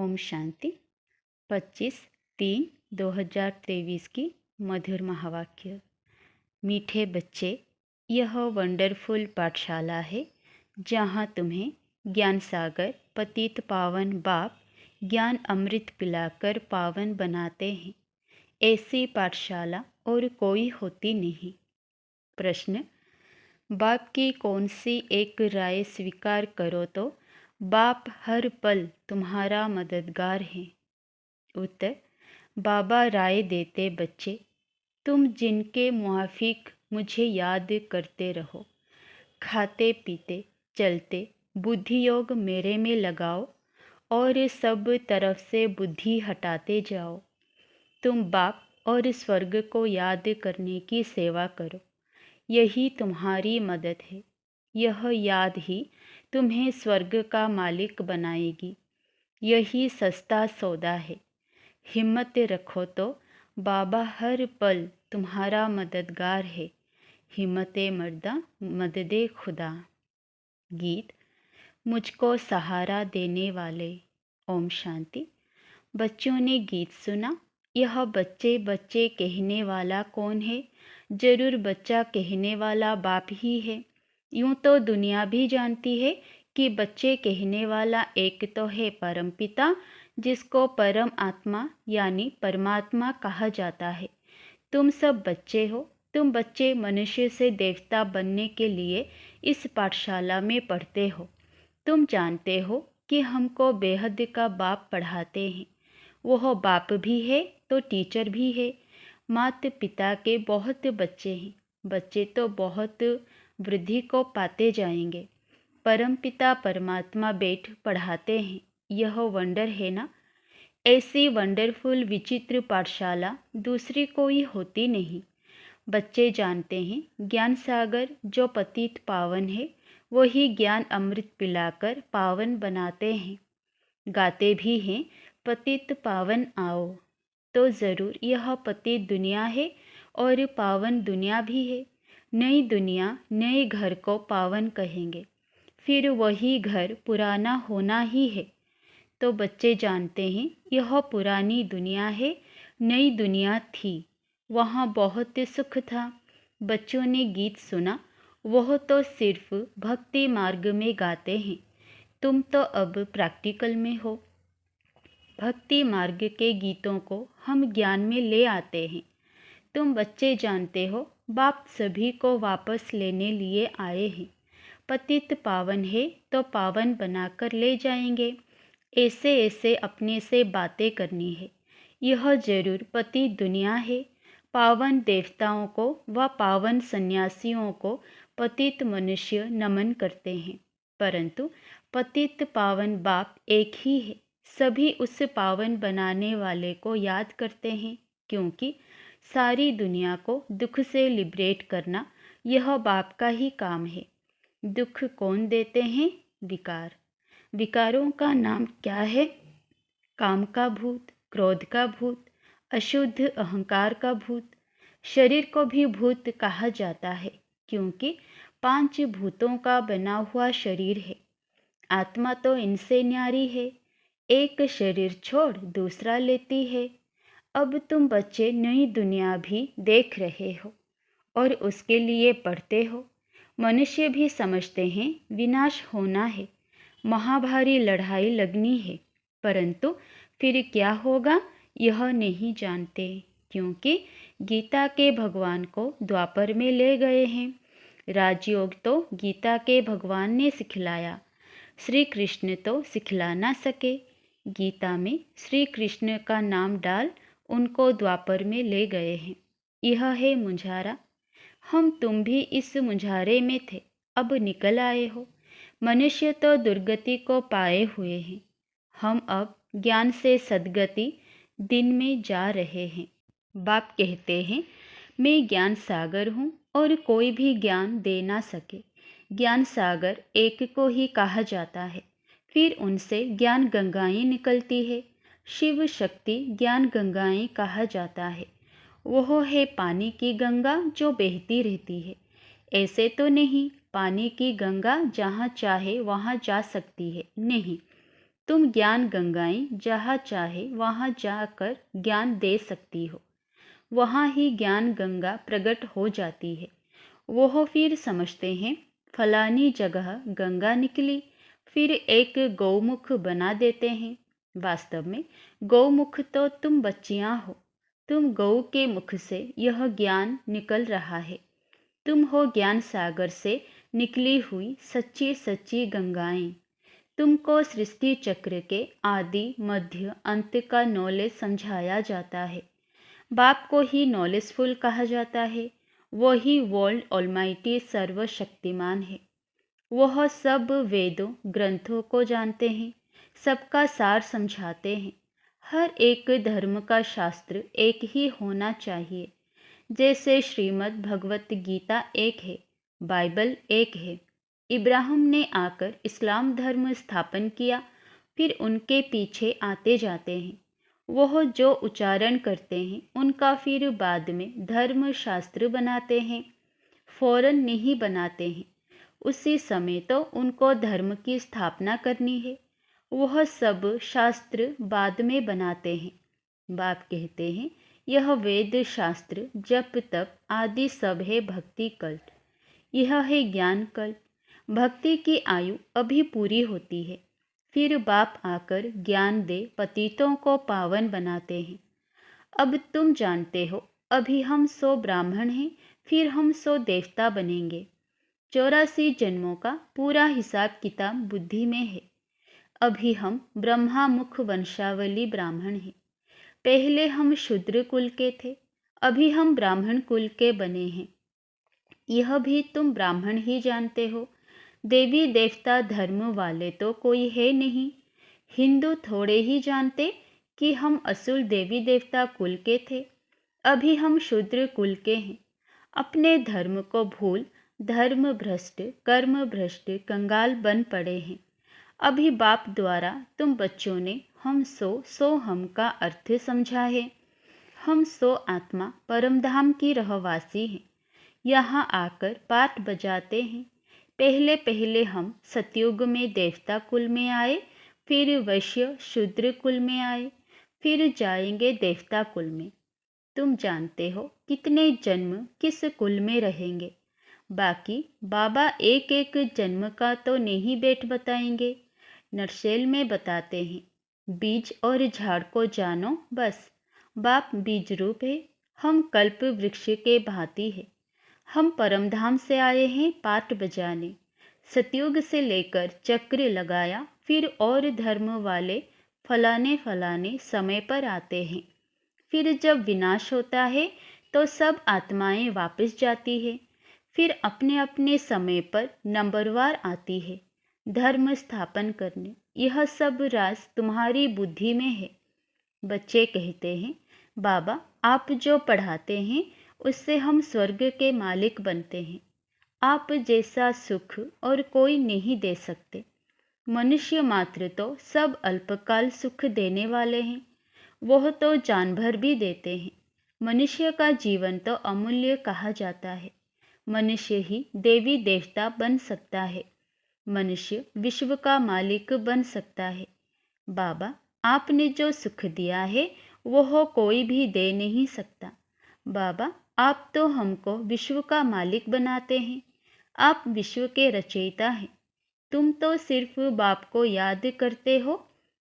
ओम शांति 25/3/2023 की मधुर महावाक्य। मीठे बच्चे, यह वंडरफुल पाठशाला है जहाँ तुम्हें ज्ञान सागर पतित पावन बाप ज्ञान अमृत पिलाकर पावन बनाते हैं। ऐसी पाठशाला और कोई होती नहीं। प्रश्न: बाप की कौन सी एक राय स्वीकार करो तो बाप हर पल तुम्हारा मददगार है? उत्तर: बाबा राय देते, बच्चे तुम जिनके मुआफिक मुझे याद करते रहो, खाते पीते चलते बुद्धि योग मेरे में लगाओ और सब तरफ से बुद्धि हटाते जाओ। तुम बाप और स्वर्ग को याद करने की सेवा करो, यही तुम्हारी मदद है। यह याद ही तुम्हें स्वर्ग का मालिक बनाएगी। यही सस्ता सौदा है। हिम्मत रखो तो बाबा हर पल तुम्हारा मददगार है। हिम्मते मर्दा मददे खुदा। गीत। मुझको सहारा देने वाले। ओम शांति। बच्चों ने गीत सुना। यह बच्चे बच्चे कहने वाला कौन है? जरूर बच्चा कहने वाला बाप ही है। यूं तो दुनिया भी जानती है कि बच्चे कहने वाला एक तो है परमपिता, जिसको परम आत्मा यानी परमात्मा कहा जाता है। तुम सब बच्चे हो। तुम बच्चे मनुष्य से देवता बनने के लिए इस पाठशाला में पढ़ते हो। तुम जानते हो कि हमको बेहद का बाप पढ़ाते हैं। वह बाप भी है तो टीचर भी है। माता पिता के बहुत बच्चे हैं। बच्चे तो बहुत वृद्धि को पाते जाएंगे। परम पिता परमात्मा बैठ पढ़ाते हैं। यह वंडर है ना? ऐसी वंडरफुल विचित्र पाठशाला दूसरी कोई होती नहीं। बच्चे जानते हैं ज्ञान सागर जो पतित पावन है, वही ज्ञान अमृत पिलाकर पावन बनाते हैं। गाते भी हैं पतित पावन आओ। तो ज़रूर यह पतित दुनिया है और पावन दुनिया भी है। नई दुनिया नए घर को पावन कहेंगे, फिर वही घर पुराना होना ही है। तो बच्चे जानते हैं यह पुरानी दुनिया है, नई दुनिया थी, वहाँ बहुत सुख था। बच्चों ने गीत सुना, वह तो सिर्फ भक्ति मार्ग में गाते हैं। तुम तो अब प्रैक्टिकल में हो। भक्ति मार्ग के गीतों को हम ज्ञान में ले आते हैं। तुम बच्चे जानते हो बाप सभी को वापस लेने लिए आए हैं। पतित पावन है तो पावन बनाकर ले जाएंगे। ऐसे ऐसे अपने से बातें करनी है। यह जरूर पतित दुनिया है। पावन देवताओं को व पावन सन्यासियों को पतित मनुष्य नमन करते हैं, परंतु पतित पावन बाप एक ही है। सभी उस पावन बनाने वाले को याद करते हैं, क्योंकि सारी दुनिया को दुख से लिबरेट करना यह बाप का ही काम है। दुख कौन देते हैं? विकार। विकारों का नाम क्या है? काम का भूत, क्रोध का भूत, अशुद्ध अहंकार का भूत। शरीर को भी भूत कहा जाता है, क्योंकि 5 भूतों का बना हुआ शरीर है। आत्मा तो इनसे न्यारी है। एक शरीर छोड़ दूसरा लेती है। अब तुम बच्चे नई दुनिया भी देख रहे हो और उसके लिए पढ़ते हो। मनुष्य भी समझते हैं विनाश होना है, महाभारी लड़ाई लगनी है, परंतु फिर क्या होगा यह नहीं जानते, क्योंकि गीता के भगवान को द्वापर में ले गए हैं। राजयोग तो गीता के भगवान ने सिखलाया, श्री कृष्ण तो सिखला ना सके। गीता में श्री कृष्ण का नाम डाल उनको द्वापर में ले गए हैं। यह है मुंझारा। हम तुम भी इस मुंझारे में थे, अब निकल आए हो। मनुष्य तो दुर्गति को पाए हुए हैं। हम अब ज्ञान से सद्गति दिन में जा रहे हैं। बाप कहते हैं मैं ज्ञान सागर हूँ और कोई भी ज्ञान दे ना सके। ज्ञान सागर एक को ही कहा जाता है, फिर उनसे ज्ञान गंगाएं निकलती है। शिव शक्ति ज्ञान गंगाएं कहा जाता है। वह है पानी की गंगा जो बहती रहती है। ऐसे तो नहीं पानी की गंगा जहाँ चाहे वहाँ जा सकती है, नहीं। तुम ज्ञान गंगाएं जहाँ चाहे वहाँ जाकर ज्ञान दे सकती हो। वहाँ ही ज्ञान गंगा प्रकट हो जाती है। वह फिर समझते हैं फलानी जगह गंगा निकली, फिर एक गौमुख बना देते हैं। वास्तव में गौमुख तो तुम बच्चियां हो। तुम गौ के मुख से यह ज्ञान निकल रहा है। तुम हो ज्ञान सागर से निकली हुई सच्ची सच्ची गंगाएं। तुमको सृष्टि चक्र के आदि मध्य अंत का नॉलेज समझाया जाता है। बाप को ही नॉलेजफुल कहा जाता है। वही वर्ल्ड ऑलमाइटी सर्वशक्तिमान है। वह सब वेदों ग्रंथों को जानते हैं, सबका सार समझाते हैं। हर एक धर्म का शास्त्र एक ही होना चाहिए। जैसे श्रीमद् भगवत गीता एक है, बाइबल एक है। इब्राहिम ने आकर इस्लाम धर्म स्थापन किया, फिर उनके पीछे आते जाते हैं। वह जो उच्चारण करते हैं उनका फिर बाद में धर्म शास्त्र बनाते हैं। फौरन नहीं बनाते हैं, उसी समय तो उनको धर्म की स्थापना करनी है। वह सब शास्त्र बाद में बनाते हैं। बाप कहते हैं यह वेद शास्त्र जप तप आदि सब है भक्ति कल्प। यह है ज्ञान कल्प। भक्ति की आयु अभी पूरी होती है, फिर बाप आकर ज्ञान दे पतितों को पावन बनाते हैं। अब तुम जानते हो, अभी हम 100 ब्राह्मण हैं, फिर हम 100 देवता बनेंगे। 84 जन्मों का पूरा हिसाब किताब बुद्धि में है। अभी हम ब्रह्मा मुख वंशावली ब्राह्मण हैं। पहले हम शूद्र कुल के थे, अभी हम ब्राह्मण कुल के बने हैं। यह भी तुम ब्राह्मण ही जानते हो। देवी देवता धर्म वाले तो कोई है नहीं। हिंदू थोड़े ही जानते कि हम असुर देवी देवता कुल के थे। अभी हम शूद्र कुल के हैं। अपने धर्म को भूल धर्म भ्रष्ट कर्म भ्रष्ट कंगाल बन पड़े हैं। अभी बाप द्वारा तुम बच्चों ने हम सो हम का अर्थ समझा है। हम 100 आत्मा परमधाम की रहवासी हैं। यहाँ आकर पाठ बजाते हैं। पहले पहले हम सतयुग में देवता कुल में आए, फिर वैश्य शूद्र कुल में आए, फिर जाएंगे देवता कुल में। तुम जानते हो कितने जन्म किस कुल में रहेंगे। बाकी बाबा एक एक जन्म का तो नहीं बैठ बताएंगे, नरसेल में बताते हैं। बीज और झाड़ को जानो बस। बाप बीज रूप है, हम कल्प वृक्ष के भांति है। हम परमधाम से आए हैं पाठ बजाने। सतयुग से लेकर चक्र लगाया, फिर और धर्म वाले फलाने फलाने समय पर आते हैं। फिर जब विनाश होता है तो सब आत्माएं वापस जाती है, फिर अपने अपने समय पर नंबरवार आती है धर्म स्थापन करने। यह सब राज तुम्हारी बुद्धि में है। बच्चे कहते हैं बाबा आप जो पढ़ाते हैं उससे हम स्वर्ग के मालिक बनते हैं। आप जैसा सुख और कोई नहीं दे सकते। मनुष्य मात्र तो सब अल्पकाल सुख देने वाले हैं। वह तो जानभर भी देते हैं। मनुष्य का जीवन तो अमूल्य कहा जाता है। मनुष्य ही देवी देवता बन सकता है। मनुष्य विश्व का मालिक बन सकता है। बाबा आपने जो सुख दिया है वह कोई भी दे नहीं सकता। बाबा आप तो हमको विश्व का मालिक बनाते हैं। आप विश्व के रचयिता हैं। तुम तो सिर्फ बाप को याद करते हो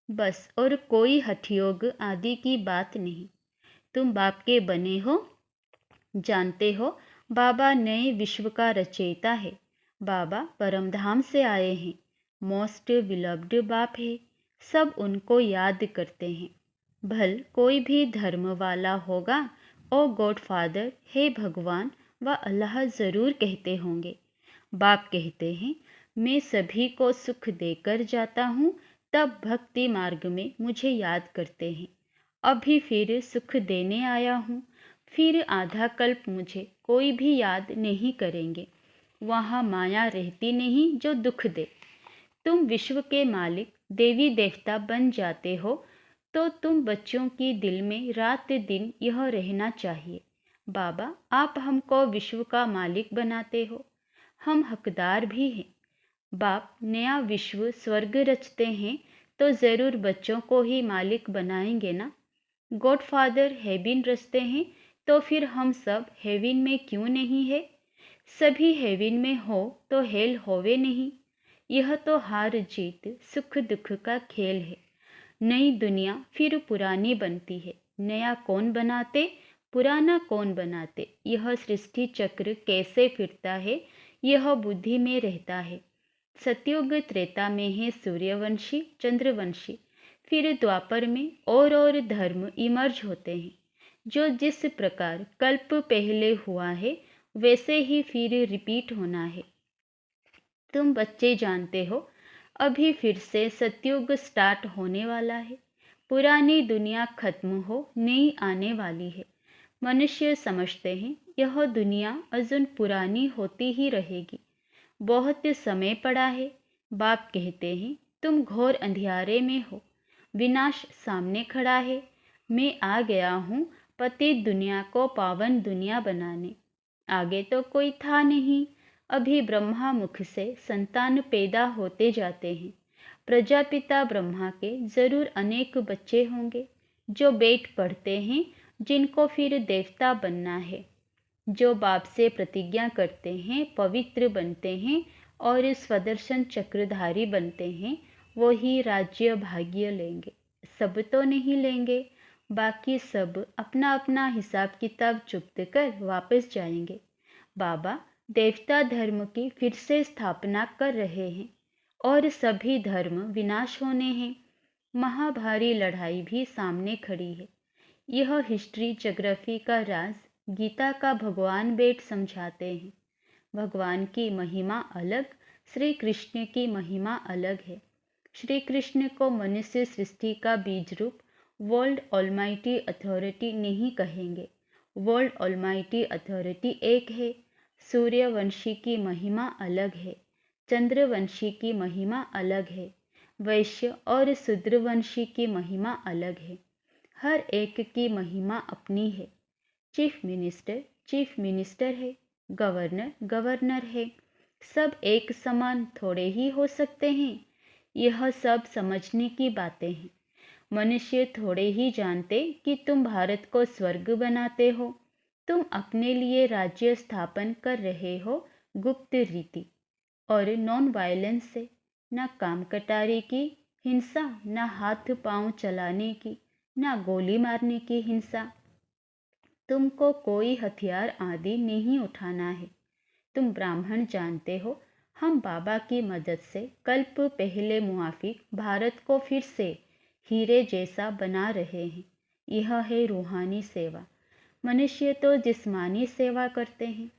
बस, और कोई हठयोग आदि की बात नहीं। तुम बाप के बने हो। जानते हो बाबा नए विश्व का रचयिता है। बाबा परमधाम से आए हैं। मोस्ट विलव्ड बाप है। सब उनको याद करते हैं। भल कोई भी धर्म वाला होगा ओ गॉड फादर हे भगवान व अल्लाह ज़रूर कहते होंगे। बाप कहते हैं मैं सभी को सुख देकर जाता हूँ, तब भक्ति मार्ग में मुझे याद करते हैं। अभी फिर सुख देने आया हूँ, फिर आधा कल्प मुझे कोई भी याद नहीं करेंगे। वहाँ माया रहती नहीं जो दुख दे। तुम विश्व के मालिक देवी देवता बन जाते हो तो तुम बच्चों की दिल में रात दिन यह रहना चाहिए बाबा आप हमको विश्व का मालिक बनाते हो। हम हकदार भी हैं। बाप नया विश्व स्वर्ग रचते हैं तो ज़रूर बच्चों को ही मालिक बनाएंगे ना। गॉडफादर हेविन रचते हैं तो फिर हम सब हेविन में क्यों नहीं है? सभी हेविन में हो तो हेल होवे नहीं। यह तो हार जीत सुख दुख का खेल है। नई दुनिया फिर पुरानी बनती है। नया कौन बनाते, पुराना कौन बनाते? यह सृष्टि चक्र कैसे फिरता है, यह बुद्धि में रहता है। सतयुग त्रेता में है सूर्यवंशी चंद्रवंशी, फिर द्वापर में और धर्म इमर्ज होते हैं। जो जिस प्रकार कल्प पहले हुआ है वैसे ही फिर रिपीट होना है। तुम बच्चे जानते हो, अभी फिर से सतयुग स्टार्ट होने वाला है। पुरानी दुनिया खत्म हो नई आने वाली है। मनुष्य समझते हैं यह दुनिया अजून पुरानी होती ही रहेगी। बहुत समय पड़ा है। बाप कहते हैं तुम घोर अंधियारे में हो, विनाश सामने खड़ा है। मैं आ गया हूँ पतित दुनिया को पावन दुनिया बनाने। आगे तो कोई था नहीं। अभी ब्रह्मा मुख से संतान पैदा होते जाते हैं। प्रजापिता ब्रह्मा के जरूर अनेक बच्चे होंगे जो वेद पढ़ते हैं, जिनको फिर देवता बनना है। जो बाप से प्रतिज्ञा करते हैं पवित्र बनते हैं और स्वदर्शन चक्रधारी बनते हैं, वो ही राज्य भाग्य लेंगे। सब तो नहीं लेंगे, बाकी सब अपना अपना हिसाब किताब चुकते कर वापस जाएंगे। बाबा देवता धर्म की फिर से स्थापना कर रहे हैं और सभी धर्म विनाश होने हैं। महाभारी लड़ाई भी सामने खड़ी है। यह हिस्ट्री ज्योग्राफी का राज गीता का भगवान बेट समझाते हैं। भगवान की महिमा अलग, श्री कृष्ण की महिमा अलग है। श्री कृष्ण को मनुष्य सृष्टि का बीज रूप वर्ल्ड ऑलमाइटी अथॉरिटी नहीं कहेंगे। वर्ल्ड ऑलमाइटी अथॉरिटी एक है। सूर्यवंशी की महिमा अलग है, चंद्रवंशी की महिमा अलग है, वैश्य और शूद्रवंशी की महिमा अलग है। हर एक की महिमा अपनी है। चीफ मिनिस्टर है, गवर्नर गवर्नर है। सब एक समान थोड़े ही हो सकते हैं। यह सब समझने की बातें हैं। मनुष्य थोड़े ही जानते कि तुम भारत को स्वर्ग बनाते हो। तुम अपने लिए राज्य स्थापन कर रहे हो गुप्त रीति और नॉन वायलेंस से। न काम कटारे की हिंसा, न हाथ पांव चलाने की, न गोली मारने की हिंसा। तुमको कोई हथियार आदि नहीं उठाना है। तुम ब्राह्मण जानते हो, हम बाबा की मदद से कल्प पहले मुआफिक भारत को फिर से हीरे जैसा बना रहे हैं। यह है रूहानी सेवा। मनुष्य तो जिस्मानी सेवा करते हैं।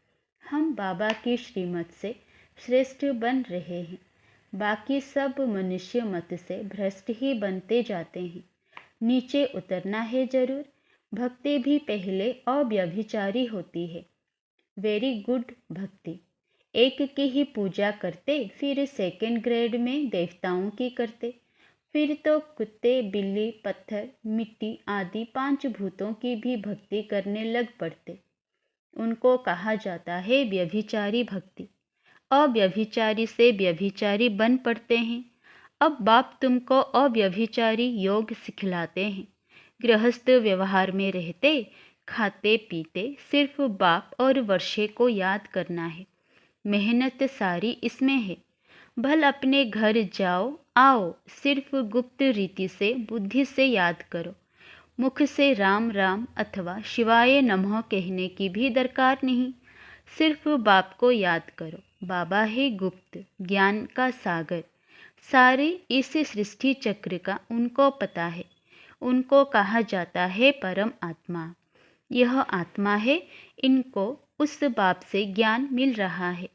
हम बाबा की श्रीमत से श्रेष्ठ बन रहे हैं। बाकी सब मनुष्य मत से भ्रष्ट ही बनते जाते हैं। नीचे उतरना है जरूर। भक्ति भी पहले अव्यभिचारी होती है। वेरी गुड भक्ति। एक की ही पूजा करते, फिर सेकेंड ग्रेड में देवताओं की करते, फिर तो कुत्ते बिल्ली पत्थर मिट्टी आदि 5 भूतों की भी भक्ति करने लग पड़ते। उनको कहा जाता है व्यभिचारी भक्ति। अव्यभिचारी से व्यभिचारी बन पड़ते हैं। अब बाप तुमको अव्यभिचारी योग सिखलाते हैं। गृहस्थ व्यवहार में रहते खाते पीते सिर्फ बाप और वर्षे को याद करना है। मेहनत सारी इसमें है। भल अपने घर जाओ आओ, सिर्फ गुप्त रीति से बुद्धि से याद करो। मुख से राम राम अथवा शिवाय नमः कहने की भी दरकार नहीं। सिर्फ बाप को याद करो। बाबा है गुप्त ज्ञान का सागर। सारे इस सृष्टि चक्र का उनको पता है। उनको कहा जाता है परम आत्मा। यह आत्मा है, इनको उस बाप से ज्ञान मिल रहा है।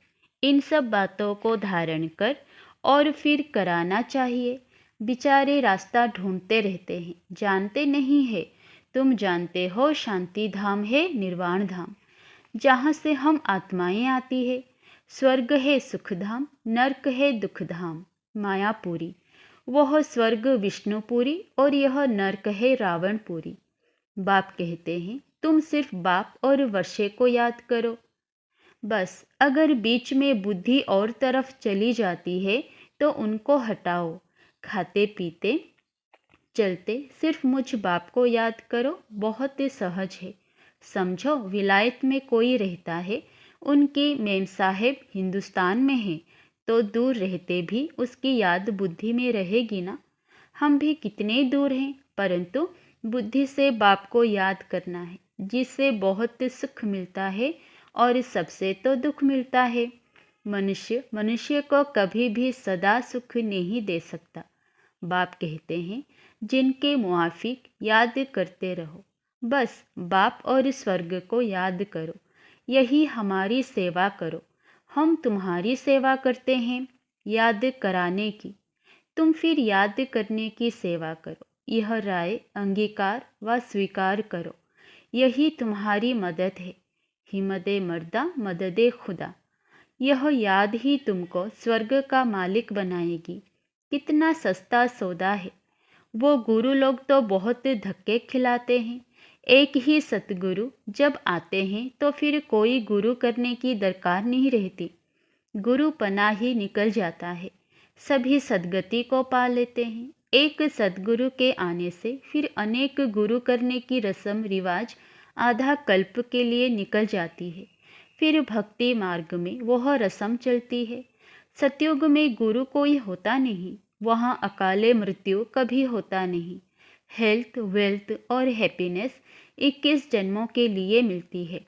इन सब बातों को धारण कर और फिर कराना चाहिए। बेचारे रास्ता ढूंढते रहते हैं, जानते नहीं है। तुम जानते हो शांति धाम है निर्वाण धाम, जहाँ से हम आत्माएं आती है। स्वर्ग है सुख धाम, नरक है दुख धाम मायापुरी। वह स्वर्ग विष्णुपुरी और यह नरक है रावणपुरी। बाप कहते हैं तुम सिर्फ बाप और वर्षे को याद करो। बस अगर बीच में बुद्धि और तरफ चली जाती है तो उनको हटाओ। खाते पीते चलते सिर्फ मुझ बाप को याद करो, बहुत सहज है। समझो विलायत में कोई रहता है, उनकी मेम साहेब हिंदुस्तान में है, तो दूर रहते भी उसकी याद बुद्धि में रहेगी ना। हम भी कितने दूर हैं, परंतु बुद्धि से बाप को याद करना है, जिससे बहुत सुख मिलता है और सबसे तो दुख मिलता है। मनुष्य मनुष्य को कभी भी सदा सुख नहीं दे सकता। बाप कहते हैं, जिनके मुआफिक याद करते रहो। बस बाप और स्वर्ग को याद करो, यही हमारी सेवा करो। हम तुम्हारी सेवा करते हैं याद कराने की, तुम फिर याद करने की सेवा करो। यह राय अंगीकार व स्वीकार करो, यही तुम्हारी मदद है। हिम्मते मर्दा मददे खुदा। यह याद ही तुमको स्वर्ग का मालिक बनाएगी। कितना सस्ता सौदा है। वो गुरु लोग तो बहुत धक्के खिलाते हैं। एक ही सतगुरु जब आते हैं तो फिर कोई गुरु करने की दरकार नहीं रहती। गुरु पना ही निकल जाता है, सभी सद्गति को पा लेते हैं। एक सद्गुरु के आने से फिर अनेक गुरु करने की रस्म रिवाज आधा कल्प के लिए निकल जाती है। फिर भक्ति मार्ग में वह रस्म चलती है। सतयुग में गुरु कोई होता नहीं, वहाँ अकाले मृत्यु कभी होता नहीं। हेल्थ, वेल्थ और हैप्पीनेस 21 जन्मों के लिए मिलती है,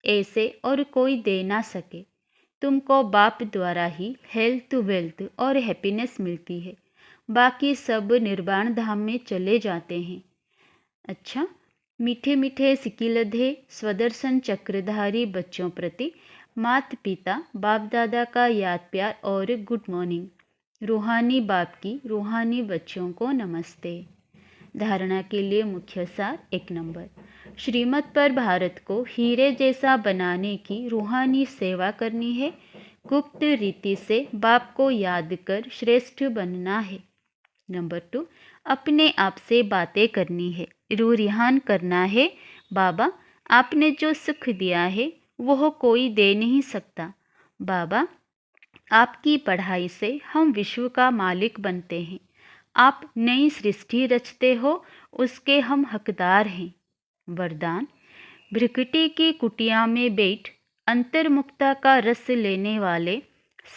ऐसे और कोई दे ना सके। तुमको बाप द्वारा ही हेल्थ, वेल्थ और हैप्पीनेस मिलती है, बाकी सब निर्वाण धाम में चले जाते हैं। अच्छा, मीठे मीठे सिकिलधे स्वदर्शन चक्रधारी बच्चों प्रति माता पिता बाप दादा का याद प्यार और गुड मॉर्निंग। रूहानी बाप की रूहानी बच्चों को नमस्ते। धारणा के लिए मुख्य सार 1 नंबर, श्रीमत पर भारत को हीरे जैसा बनाने की रूहानी सेवा करनी है। गुप्त रीति से बाप को याद कर श्रेष्ठ बनना है। नंबर 2, अपने आप से बातें करनी है, रूह रिहान करना है। बाबा, आपने जो सुख दिया है वह कोई दे नहीं सकता। बाबा, आपकी पढ़ाई से हम विश्व का मालिक बनते हैं। आप नई सृष्टि रचते हो, उसके हम हकदार हैं। वरदान, भृकुटी की कुटिया में बैठ अंतर्मुक्ता का रस लेने वाले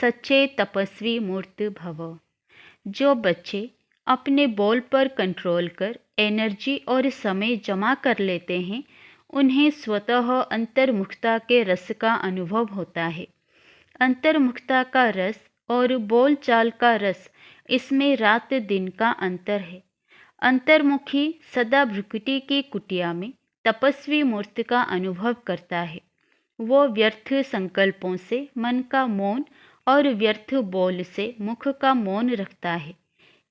सच्चे तपस्वी मूर्त भव। जो बच्चे अपने बोल पर कंट्रोल कर एनर्जी और समय जमा कर लेते हैं, उन्हें स्वतः अंतर्मुखता के रस का अनुभव होता है। अंतर्मुखता का रस और बोलचाल का रस, इसमें रात दिन का अंतर है। अंतर्मुखी सदा भृकुटी की कुटिया में तपस्वी मूर्ति का अनुभव करता है। वो व्यर्थ संकल्पों से मन का मौन और व्यर्थ बोल से मुख का मौन रखता है।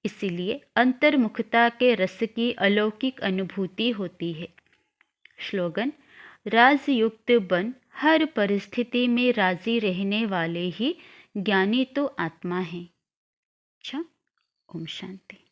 इसीलिए अंतर्मुखता के रस की अलौकिक अनुभूति होती है। श्लोगन, राजयुक्त बन हर परिस्थिति में राजी रहने वाले ही ज्ञानी तो आत्मा है। अच्छा, ओम शांति।